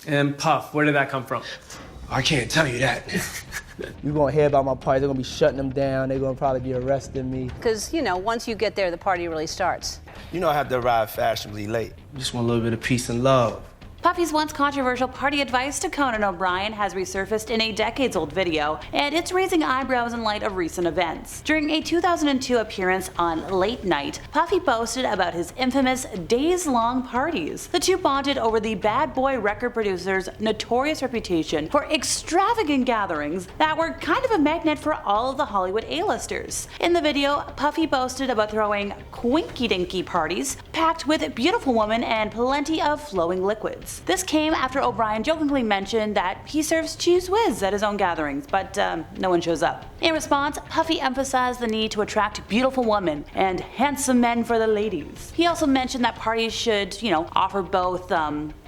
And Puff, where did that come from? I can't tell you that. You're gonna hear about my party, they're gonna be shutting them down, they're gonna probably be arresting me. Because, you know, once you get there, the party really starts. You know I have to arrive fashionably late. Just want a little bit of peace and love. Puffy's once controversial party advice to Conan O'Brien has resurfaced in a decades-old video, and it's raising eyebrows in light of recent events. During a 2002 appearance on Late Night, Puffy boasted about his infamous days-long parties. The two bonded over the bad boy record producer's notorious reputation for extravagant gatherings that were kind of a magnet for all of the Hollywood A-listers. In the video, Puffy boasted about throwing quinky-dinky parties packed with beautiful women and plenty of flowing liquids. This came after O'Brien jokingly mentioned that he serves cheese whiz at his own gatherings, but no one shows up. In response, Puffy emphasized the need to attract beautiful women and handsome men for the ladies. He also mentioned that parties should, offer both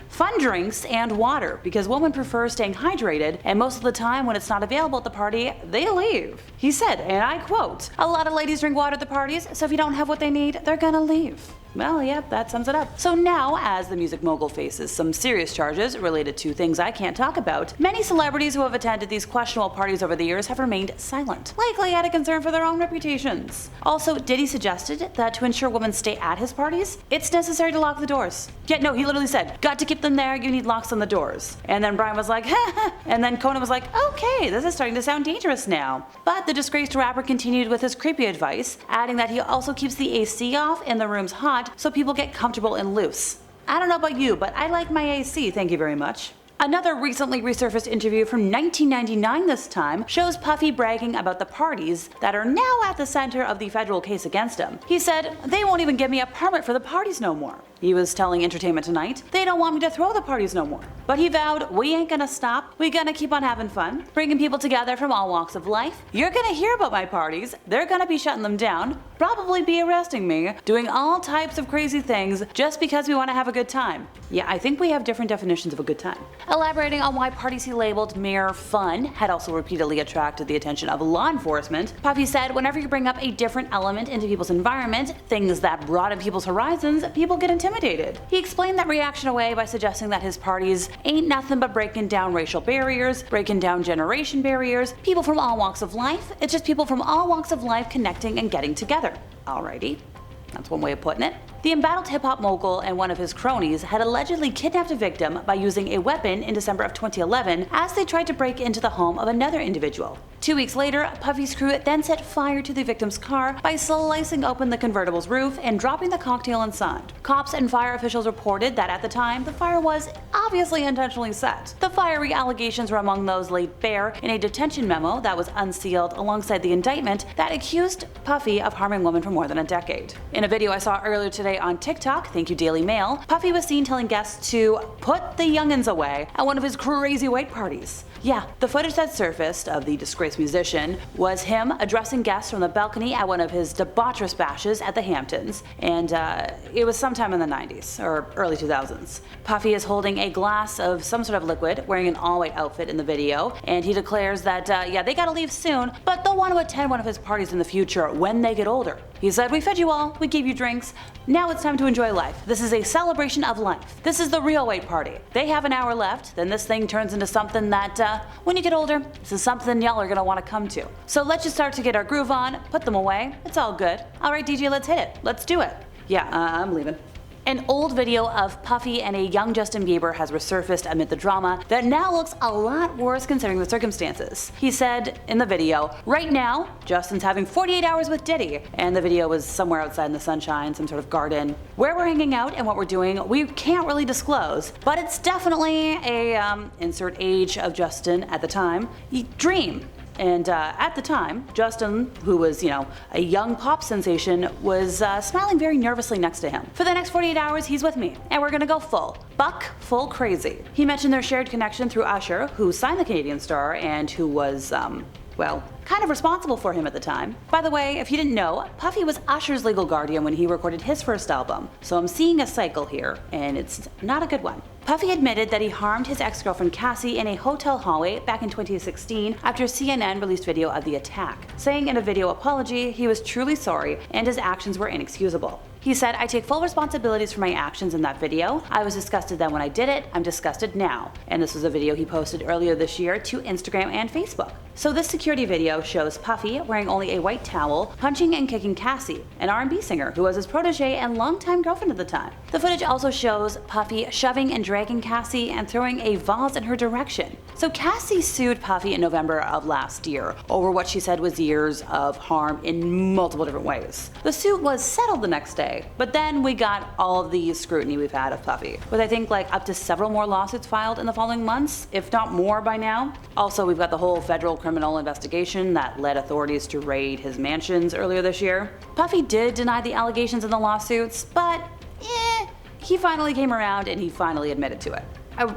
fun drinks and water, because women prefer staying hydrated, and most of the time when it's not available at the party, they leave. He said, and I quote, "A lot of ladies drink water at the parties, so if you don't have what they need, they're gonna leave." Well, yeah, that sums it up. So now, as the music mogul faces some serious charges related to things I can't talk about, many celebrities who have attended these questionable parties over the years have remained silent, likely out of concern for their own reputations. Also, Diddy suggested that to ensure women stay at his parties, it's necessary to lock the doors. Yeah, no, he literally said, "Got to keep them there, you need locks on the doors." And then Brian was like, "Heh," and then Conan was like, "Okay, this is starting to sound dangerous now." But the disgraced rapper continued with his creepy advice, adding that he also keeps the AC off and the rooms hot so people get comfortable and loose. I don't know about you, but I like my AC, thank you very much. Another recently resurfaced interview from 1999 this time shows Puffy bragging about the parties that are now at the center of the federal case against him. He said, "They won't even give me a permit for the parties no more." He was telling Entertainment Tonight, "They don't want me to throw the parties no more." But he vowed, "We ain't gonna stop, we gonna keep on having fun, bringing people together from all walks of life. You're gonna hear about my parties, they're gonna be shutting them down, probably be arresting me, doing all types of crazy things just because we want to have a good time." Yeah, I think we have different definitions of a good time. Elaborating on why parties he labeled mere fun had also repeatedly attracted the attention of law enforcement, Puffy said, "Whenever you bring up a different element into people's environment, things that broaden people's horizons, people get intimidated." He explained that reaction away by suggesting that his parties ain't nothing but breaking down racial barriers, breaking down generation barriers, people from all walks of life. It's just people from all walks of life connecting and getting together. Alrighty. That's one way of putting it. The embattled hip-hop mogul and one of his cronies had allegedly kidnapped a victim by using a weapon in December of 2011 as they tried to break into the home of another individual. 2 weeks later, Puffy's crew then set fire to the victim's car by slicing open the convertible's roof and dropping the cocktail inside. Cops and fire officials reported that at the time, the fire was obviously intentionally set. The fiery allegations were among those laid bare in a detention memo that was unsealed alongside the indictment that accused Puffy of harming women for more than a decade. In a video I saw earlier today on TikTok, thank you Daily Mail, Puffy was seen telling guests to put the youngins away at one of his crazy white parties. Yeah, the footage that surfaced of the disgraced musician was him addressing guests from the balcony at one of his debaucherous bashes at the Hamptons, and it was sometime in the 90s, or early 2000s. Puffy is holding a glass of some sort of liquid, wearing an all-white outfit in the video, and he declares that, yeah, they gotta leave soon, but they'll want to attend one of his parties in the future when they get older. He said, "We fed you all, we gave you drinks, now it's time to enjoy life. This is a celebration of life. This is the real white party. They have an hour left, then this thing turns into something that, when you get older, this is something y'all are gonna want to come to. So let's just start to get our groove on, put them away, it's all good. Alright DJ, let's hit it. Let's do it." Yeah, I'm leaving. An old video of Puffy and a young Justin Bieber has resurfaced amid the drama that now looks a lot worse considering the circumstances. He said in the video, "Right now, Justin's having 48 hours with Diddy," and the video was somewhere outside in the sunshine, some sort of garden. "Where we're hanging out and what we're doing, we can't really disclose, but it's definitely a, insert age of Justin at the time, dream." And at the time, Justin, who was, a young pop sensation, was smiling very nervously next to him. "For the next 48 hours, he's with me, and we're gonna go full crazy." He mentioned their shared connection through Usher, who signed the Canadian star and who was, well, kind of responsible for him at the time. By the way, if you didn't know, Puffy was Usher's legal guardian when he recorded his first album, so I'm seeing a cycle here, and it's not a good one. Puffy admitted that he harmed his ex-girlfriend Cassie in a hotel hallway back in 2016 after CNN released video of the attack, saying in a video apology he was truly sorry and his actions were inexcusable. He said, "I take full responsibilities for my actions in that video. I was disgusted then when I did it, I'm disgusted now." And this was a video he posted earlier this year to Instagram and Facebook. So this security video shows Puffy wearing only a white towel, punching and kicking Cassie, an R&B singer who was his protege and longtime girlfriend at the time. The footage also shows Puffy shoving and dragging Cassie and throwing a vase in her direction. So Cassie sued Puffy in November of last year over what she said was years of harm in multiple different ways. The suit was settled the next day, but then we got all of the scrutiny we've had of Puffy, with I think like up to several more lawsuits filed in the following months, if not more by now. Also, we've got the whole federal criminal investigation that led authorities to raid his mansions earlier this year. Puffy did deny the allegations in the lawsuits, but he finally came around and he finally admitted to it.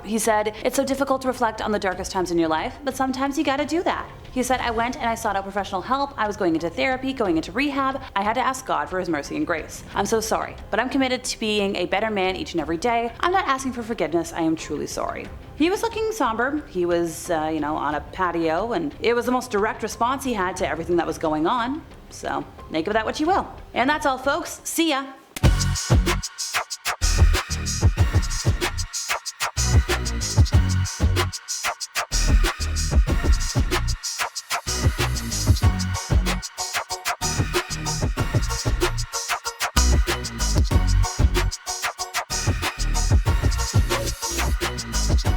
He said, "It's so difficult to reflect on the darkest times in your life, but sometimes you gotta do that." He said, "I went and I sought out professional help. I was going into therapy, going into rehab. I had to ask God for his mercy and grace. I'm so sorry, but I'm committed to being a better man each and every day. I'm not asking for forgiveness. I am truly sorry." He was looking somber. He was, on a patio, and it was the most direct response he had to everything that was going on. So make of that what you will. And that's all, folks. See ya.